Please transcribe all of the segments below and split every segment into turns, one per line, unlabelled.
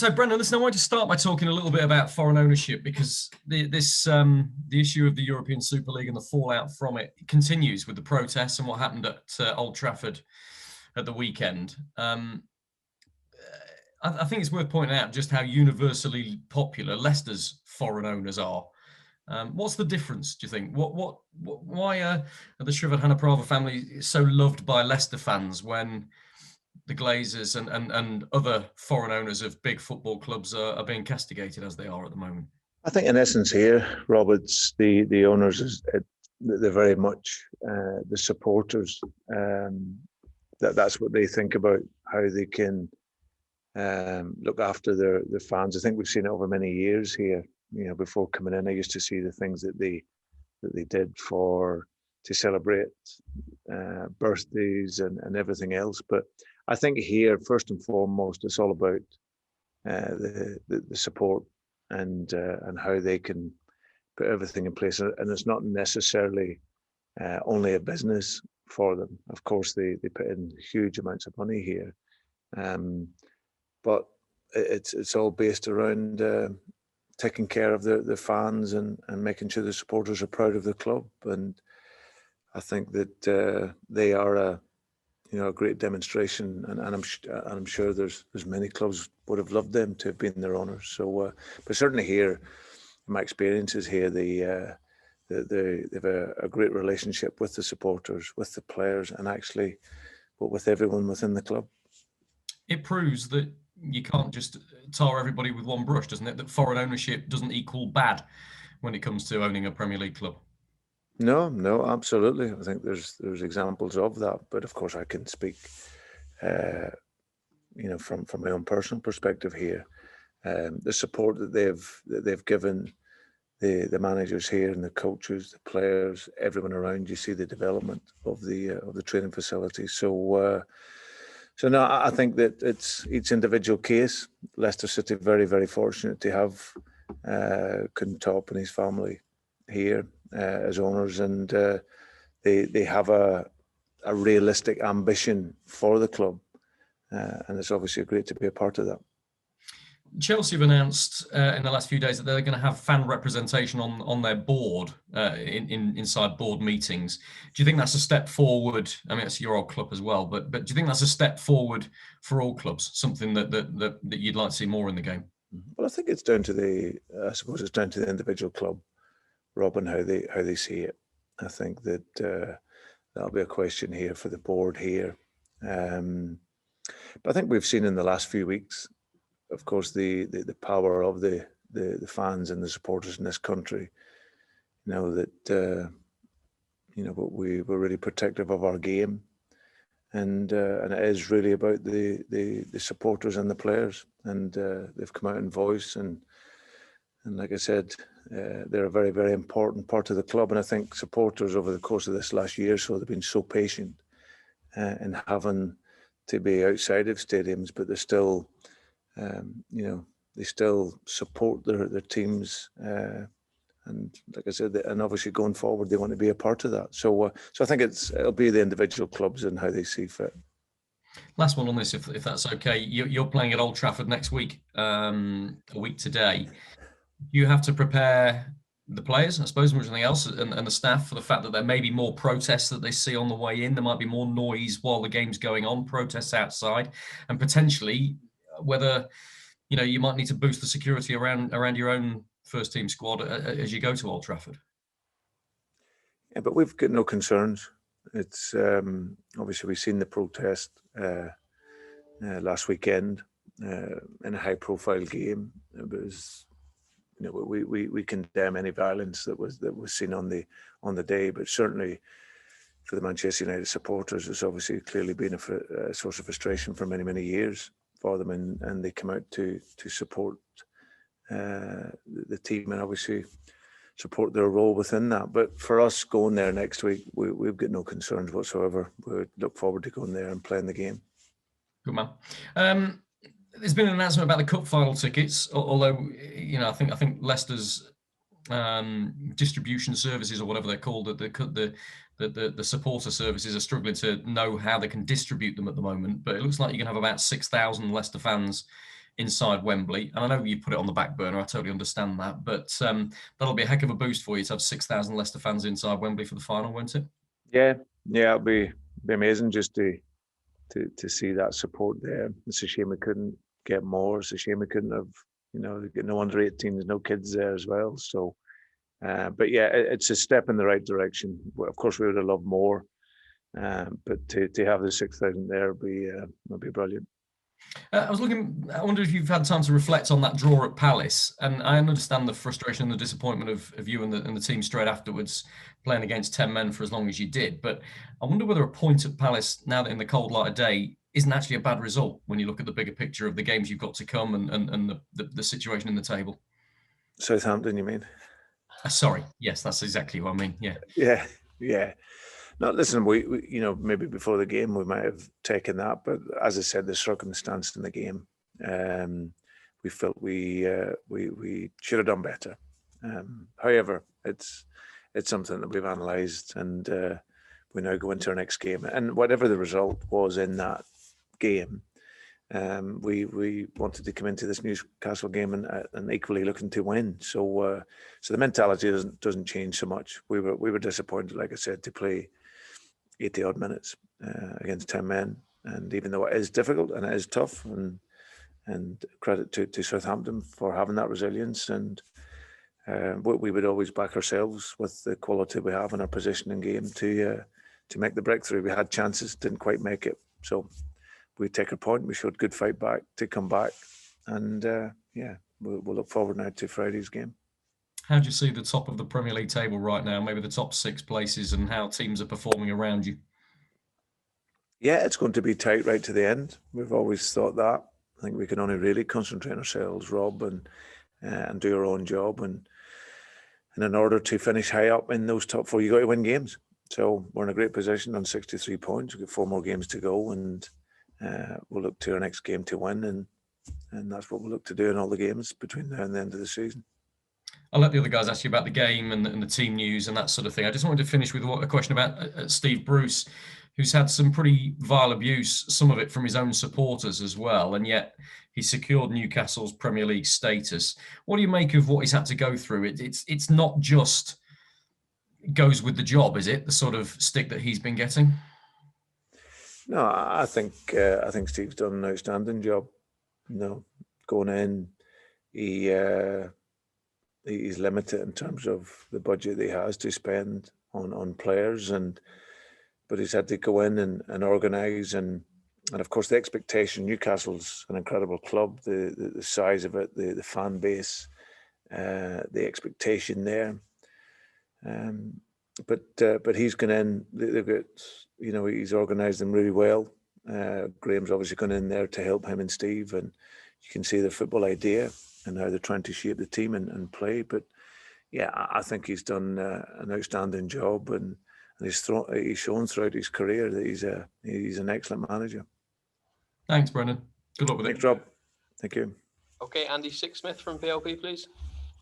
So, Brendan, listen, I want to start by talking a little bit about foreign ownership because the issue of the European Super League and the fallout from it continues with the protests and what happened at Old Trafford at the weekend. I think it's worth pointing out just how universally popular Leicester's foreign owners are. What's the difference, do you think? Why are the Shrivad Hanaprava family so loved by Leicester fans when the Glazers and other foreign owners of big football clubs are being castigated as they are at the moment?
I think in essence here, Roberts, the owners, they're very much the supporters. That's what they think about, how they can look after their fans. I think we've seen it over many years here. Before coming in, I used to see the things that they did to celebrate birthdays and everything else. But I think here, first and foremost, it's all about the support and how they can put everything in place. And it's not necessarily only a business for them. Of course, they put in huge amounts of money here, but it's all based around taking care of the fans and making sure the supporters are proud of the club. And I think that they are a great demonstration, and I'm sure there's many clubs would have loved them to have been their owners. So, but certainly here, in my experiences here, they have a great relationship with the supporters, with the players, and actually, with everyone within the club.
It proves that you can't just tar everybody with one brush, doesn't it? That foreign ownership doesn't equal bad when it comes to owning a Premier League club.
No, absolutely. I think there's examples of that, but of course I can speak, from my own personal perspective here. The support that they've given the managers here and the coaches, the players, everyone around. You see the development of the training facilities. So no, I think that it's each individual case. Leicester City very, very fortunate to have Top and his family here as owners, and they have a realistic ambition for the club, and it's obviously great to be a part of that.
Chelsea have announced in the last few days that they're going to have fan representation on their board inside board meetings. Do you think that's a step forward? I mean, it's your old club as well, but do you think that's a step forward for all clubs? Something that you'd like to see more in the game?
Well, I think it's down to the individual club, Rob, and how they see it. I think that that'll be a question here for the board here. But I think we've seen in the last few weeks, of course, the power of the fans and the supporters in this country. That we're really protective of our game, and it is really about the supporters and the players, and they've come out in voice, and like I said, they're a very, very important part of the club. And I think supporters over the course of this last year, so they've been so patient in having to be outside of stadiums, but they're still. They still support their teams, and like I said, and obviously going forward, they want to be a part of that. So I think it'll be the individual clubs and how they see fit.
Last one on this, if that's okay. You're playing at Old Trafford next week, a week today. You have to prepare the players, I suppose, and everything else, and the staff for the fact that there may be more protests that they see on the way in. There might be more noise while the game's going on, protests outside, and potentially whether you might need to boost the security around your own first team squad as you go to Old Trafford. Yeah,
but we've got no concerns. It's obviously we've seen the protest last weekend in a high-profile game. It was, we condemn any violence that was seen on the day, but certainly for the Manchester United supporters, it's obviously clearly been a source of frustration for many, many years for them, and they come out to support the team and obviously support their role within that. But for us going there next week, we've got no concerns whatsoever. We look forward to going there and playing the game.
Good man. There's been an announcement about the cup final tickets, although I think Leicester's distribution services, or whatever they're called, the supporter services, are struggling to know how they can distribute them at the moment. But it looks like you can have about 6,000 Leicester fans inside Wembley. And I know you put it on the back burner. I totally understand that. But that'll be a heck of a boost for you to have 6,000 Leicester fans inside Wembley for the final, won't it?
Yeah, it'll be amazing just to see that support there. It's a shame we couldn't get more. It's a shame we couldn't have, get no under 18s, no kids there as well. So, but yeah, it's a step in the right direction. Of course, we would have loved more, but to have the 6,000 there would be brilliant.
I wonder if you've had time to reflect on that draw at Palace. And I understand the frustration and the disappointment of you and the team straight afterwards, playing against 10 men for as long as you did. But I wonder whether a point at Palace, now that in the cold light of day, isn't actually a bad result when you look at the bigger picture of the games you've got to come and the situation in the table.
Southampton, you mean?
Sorry. Yes, that's exactly what I mean.
Yeah. No, listen, we maybe before the game we might have taken that, but as I said, the circumstance in the game, we felt we should have done better. However, it's something that we've analysed, and we now go into our next game. And whatever the result was in that game, we wanted to come into this Newcastle game and equally looking to win. So the mentality doesn't change so much. We were disappointed, like I said, to play 80 odd minutes against 10 men, and even though it is difficult and it is tough, and credit to Southampton for having that resilience, and we would always back ourselves with the quality we have in our position in game to make the breakthrough. We had chances, didn't quite make it, so we take a point. We showed good fight back to come back, and we'll look forward now to Friday's game.
How do you see the top of the Premier League table right now, maybe the top 6 places, and how teams are performing around you?
Yeah, it's going to be tight right to the end. We've always thought that. I think we can only really concentrate on ourselves, Rob, and do our own job. And in order to finish high up in those top 4, you got to win games. So we're in a great position on 63 points. We've got 4 more games to go, and we'll look to our next game to win. And that's what we'll look to do in all the games between now and the end of the season.
I'll let the other guys ask you about the game and the team news and that sort of thing. I just wanted to finish with a question about Steve Bruce, who's had some pretty vile abuse, some of it from his own supporters as well, and yet he secured Newcastle's Premier League status. What do you make of what he's had to go through? It's not just goes with the job, is it? The sort of stick that he's been getting?
No, I think Steve's done an outstanding job. Going in, he's limited in terms of the budget that he has to spend on players, but he's had to go in and organise, and of course the expectation. Newcastle's an incredible club, the size of it, the fan base, the expectation there. But he's gone in. They've got, he's organised them really well. Graham's obviously gone in there to help him and Steve, and you can see the football idea and how they're trying to shape the team and play. But yeah, I think he's done an outstanding job, and he's shown throughout his career that he's an excellent manager.
Thanks, Brendan. Good luck with it.
Thanks, Rob. Thank you.
Okay, Andy Sixsmith from PLP, please.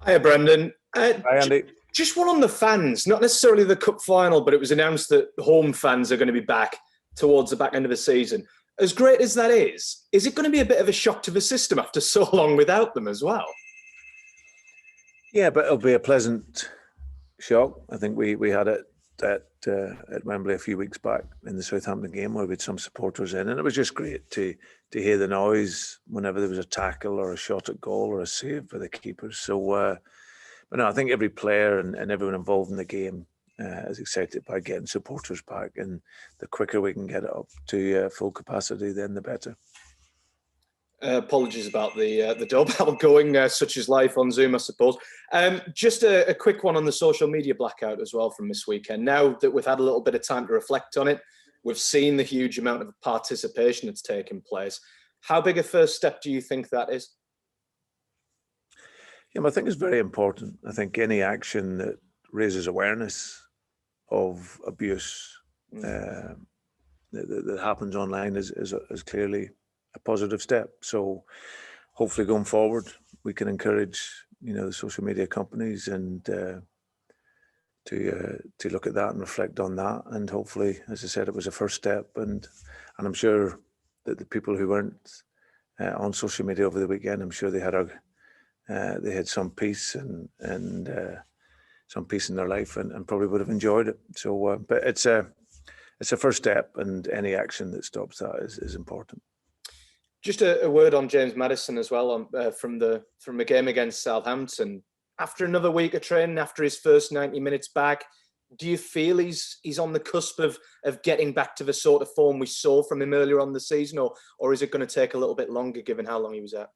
Hiya, Brendan.
Hi, Andy.
Just one on the fans, not necessarily the cup final, but it was announced that home fans are going to be back towards the back end of the season. As great as that is it going to be a bit of a shock to the system after so long without them as well?
Yeah, but it'll be a pleasant shock. I think we had it at Wembley a few weeks back in the Southampton game where we had some supporters in, and it was just great to hear the noise whenever there was a tackle or a shot at goal or a save for the keepers. So, but no, I think every player and everyone involved in the game is excited by getting supporters back, and the quicker we can get it up to full capacity, then the better.
Apologies about the doorbell going, such as life on Zoom, I suppose. Just a quick one on the social media blackout as well from this weekend. Now that we've had a little bit of time to reflect on it, we've seen the huge amount of participation that's taken place. How big a first step do you think that is?
Yeah, I think it's very important. I think any action that raises awareness of abuse that happens online is clearly a positive step. So hopefully going forward, we can encourage the social media companies and to look at that and reflect on that. And hopefully, as I said, it was a first step, and I'm sure that the people who weren't on social media over the weekend. I'm sure they had some peace and some peace in their life, and probably would have enjoyed it. So, but it's a first step, and any action that stops that is important.
Just a word on James Maddison as well, from the game against Southampton. After another week of training, after his first 90 minutes back, do you feel he's on the cusp of getting back to the sort of form we saw from him earlier on the season, or is it going to take a little bit longer given how long he was out?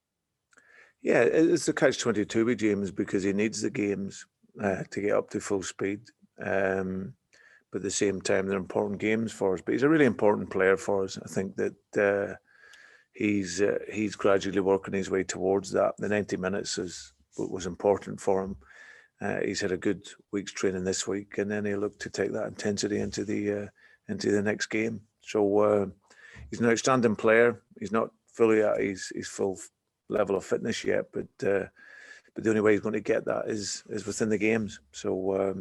Yeah, it's the catch-22 with James, because he needs the games to get up to full speed. But at the same time, they're important games for us. But he's a really important player for us. I think that he's gradually working his way towards that. The 90 minutes was important for him. He's had a good week's training this week, and then he'll look to take that intensity into the next game. So he's an outstanding player. He's not fully at his full level of fitness yet, but the only way he's going to get that is within the games. So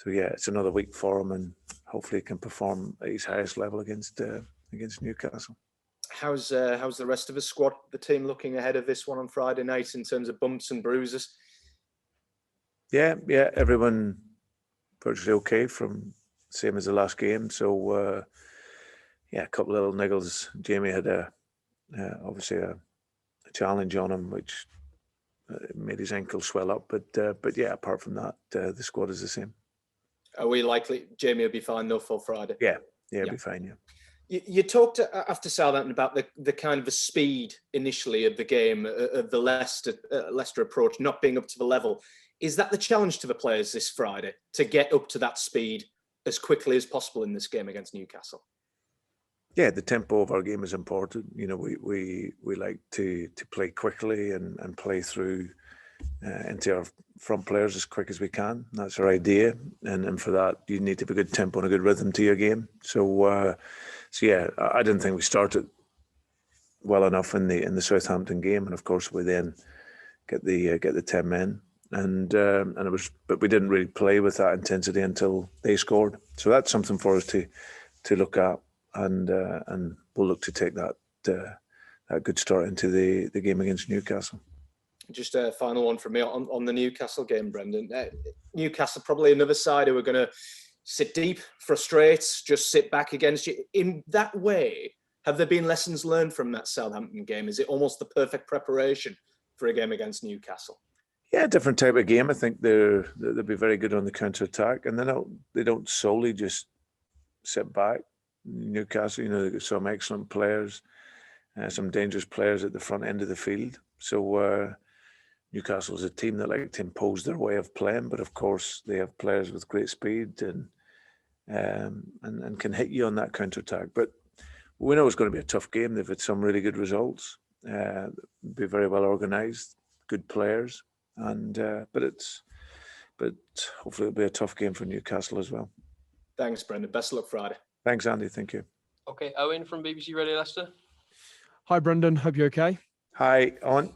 yeah, it's another week for him, and hopefully he can perform at his highest level against Newcastle. How's
the rest of the squad, the team, looking ahead of this one on Friday night in terms of bumps and bruises?
Yeah, everyone virtually okay, from same as the last game. So yeah, a couple of little niggles. Jamie had obviously a challenge on him, which made his ankle swell up. But yeah, apart from that, the squad is the same.
Are we likely Jamie will be fine though for Friday?
Yeah, he'll be fine. Yeah.
You talked after Southampton about the kind of the speed initially of the game, of the Leicester approach not being up to the level. Is that the challenge to the players this Friday, to get up to that speed as quickly as possible in this game against Newcastle?
Yeah, the tempo of our game is important. You know, we like to play quickly and play through into our front players as quick as we can. That's our idea, and for that you need to have a good tempo and a good rhythm to your game. So yeah, I didn't think we started well enough in the Southampton game, and of course we then get the 10 men, and it was, but we didn't really play with that intensity until they scored. So that's something for us to look at, and we'll look to take that good start into the game against Newcastle.
Just a final one from me on the Newcastle game, Brendan. Newcastle probably another side who are going to sit deep, frustrate, just sit back against you. In that way, have there been lessons learned from that Southampton game? Is it almost the perfect preparation for a game against Newcastle?
Yeah, different type of game. I think they'll be very good on the counter-attack, and they don't solely just sit back. Newcastle, you know, they've got some excellent players, some dangerous players at the front end of the field. So Newcastle is a team that like to impose their way of playing, but of course they have players with great speed and can hit you on that counter-attack. But we know it's going to be a tough game. They've had some really good results, be very well organised, good players, and but hopefully it'll be a tough game for Newcastle as well.
Thanks, Brendan. Best of luck Friday.
Thanks, Andy. Thank you.
Okay, Owen from BBC Radio Leicester.
Hi, Brendan. Hope you're okay.
Hi, Owen.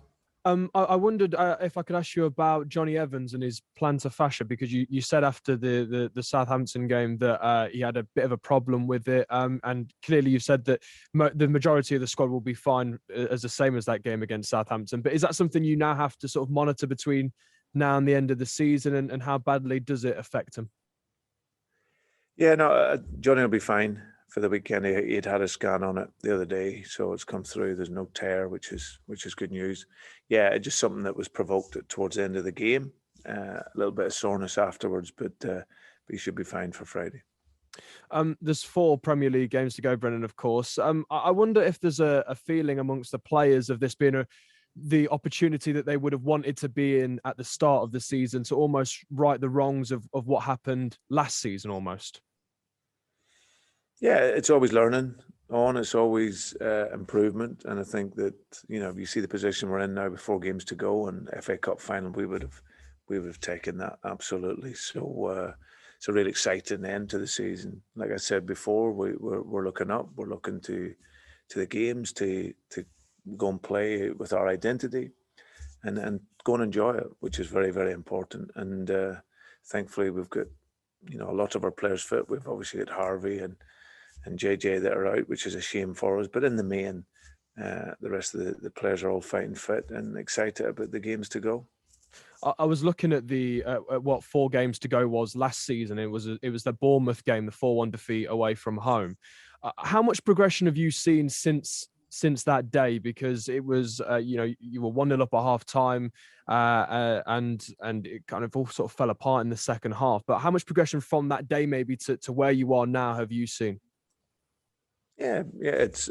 I wondered if I could ask you about Johnny Evans and his plantar fascia, because you said after the Southampton game that he had a bit of a problem with it, and clearly you said that the majority of the squad will be fine as the same as that game against Southampton. But is that something you now have to sort of monitor between now and the end of the season, and how badly does it affect him?
Yeah, no, Johnny will be fine for the weekend. He'd had a scan on it the other day, so it's come through. There's no tear, which is good news. Yeah, it's just something that was provoked towards the end of the game. A little bit of soreness afterwards, but he should be fine for Friday.
There's 4 Premier League games to go, Brendan, of course. I wonder if there's a feeling amongst the players of this being the opportunity that they would have wanted to be in at the start of the season, to almost right the wrongs of what happened last season almost.
Yeah, it's always learning on. It's always improvement, and I think that, you know, if you see the position we're in now with 4 games to go and FA Cup final, we would have taken that absolutely. So it's a really exciting end to the season. Like I said before, we're looking up. We're looking to the games to go and play with our identity, and go and enjoy it, which is very, very important. And thankfully, we've got, you know, a lot of our players fit. We've obviously got Harvey and JJ that are out, which is a shame for us. But in the main, the rest of the players are all fighting fit and excited about the games to go.
I was looking at what 4 games to go was last season. It was the Bournemouth game, the 4-1 defeat away from home. How much progression have you seen since that day? Because it was, you were 1-0 up at half time, and it kind of all sort of fell apart in the second half. But how much progression from that day maybe to where you are now have you seen?
Yeah, it's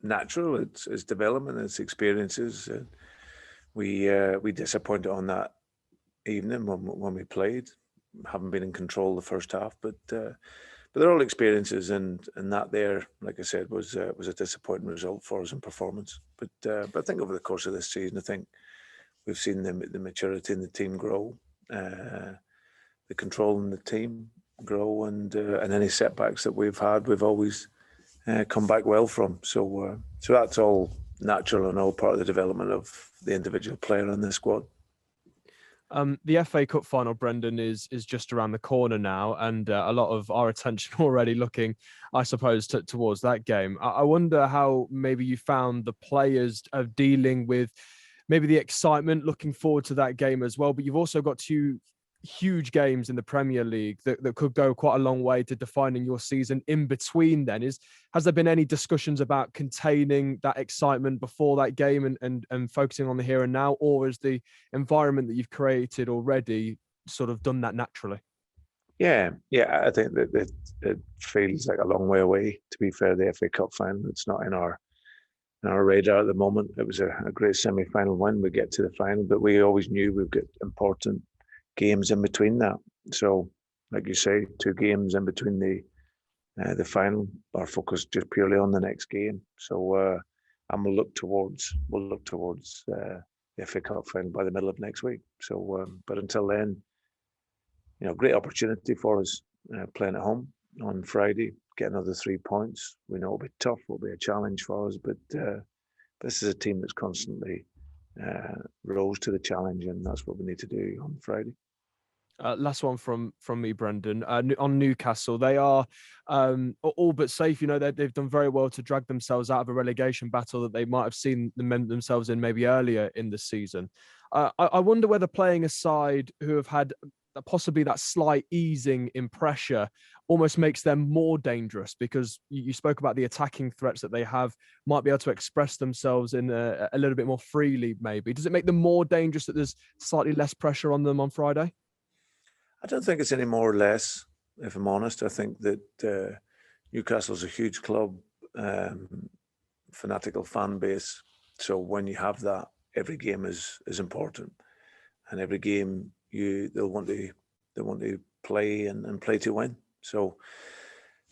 natural. It's development. It's experiences. We disappointed on that evening when we played. Haven't been in control the first half, but they're all experiences, and that there, like I said, was a disappointing result for us in performance. But I think over the course of this season, I think we've seen the maturity in the team grow, the control in the team grow, and any setbacks that we've had, we've always come back well from. So that's all natural and all part of the development of the individual player in the squad.
The FA Cup final, Brendan, is just around the corner now, and a lot of our attention already looking, I suppose, towards that game. I wonder how maybe you found the players of dealing with maybe the excitement, looking forward to that game as well. But you've also got 2 huge games in the Premier League that could go quite a long way to defining your season in between then. Has there been any discussions about containing that excitement before that game and focusing on the here and now, or is the environment that you've created already sort of done that naturally?
Yeah, I think that it feels like a long way away, to be fair. The FA Cup final, it's not in our radar at the moment. It was a great semi-final win. We get to the final, but we always knew we'd get important games in between that. So, like you say, 2 games in between the final. Our focus just purely on the next game. So, and we'll look towards the FA Cup final by the middle of next week. So, but until then, great opportunity for us playing at home on Friday, get another 3 points. We know it'll be tough, it'll be a challenge for us, but this is a team that's constantly rose to the challenge, and that's what we need to do on Friday.
Last one from me, Brendan. On Newcastle, they are all but safe. They've done very well to drag themselves out of a relegation battle that they might have seen themselves in maybe earlier in the season. I wonder whether playing a side who have had possibly that slight easing in pressure almost makes them more dangerous, because you spoke about the attacking threats that they have might be able to express themselves in a little bit more freely maybe. Does it make them more dangerous that there's slightly less pressure on them on Friday?
I don't think it's any more or less, if I'm honest. I think that Newcastle's a huge club, fanatical fan base. So when you have that, every game is important, and every game they'll want to play and play to win. So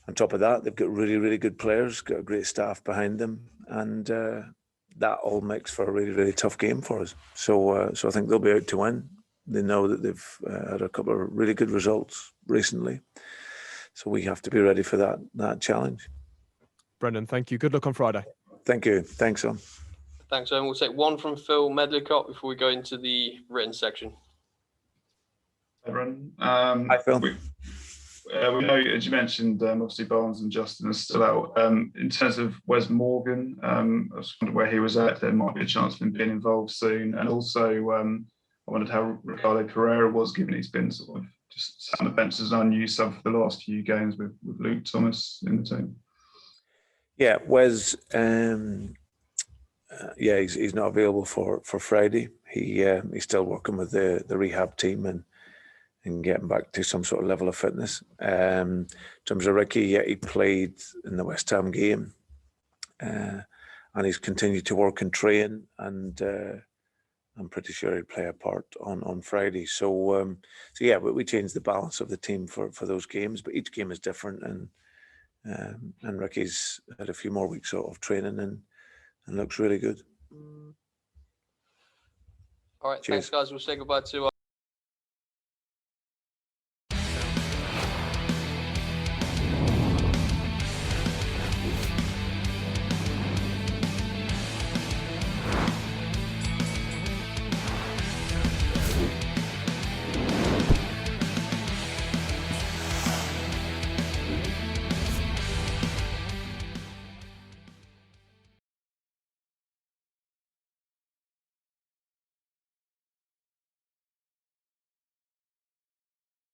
on top of that, they've got really, really good players, got a great staff behind them, and that all makes for a really, really tough game for us. So I think they'll be out to win. They know that they've had a couple of really good results recently. So we have to be ready for that challenge.
Brendan, thank you. Good luck on Friday.
Thank you. Thanks, Sam.
Thanks, Owen. We'll take one from Phil Medlicott before we go into the written section.
Hi, Brendan.
Hi, Phil.
We know, as you mentioned, obviously Barnes and Justin are still out. In terms of Wes Morgan, I was wondering where he was at. There might be a chance of him being involved soon. And also, I wondered how Ricardo Pereira was, given he's been sort of just sat on the bench as an unused sub for the last few games with Luke Thomas in the team.
Yeah, Wes. He's not available for Friday. He's still working with the rehab team and getting back to some sort of level of fitness. In terms of Ricky, he played in the West Ham game, and he's continued to work and train, and I'm pretty sure he'll play a part on Friday. So we changed the balance of the team for those games, but each game is different, and Ricky's had a few more weeks of training and looks really good.
All right,
Cheers.
thanks, guys. We'll say goodbye to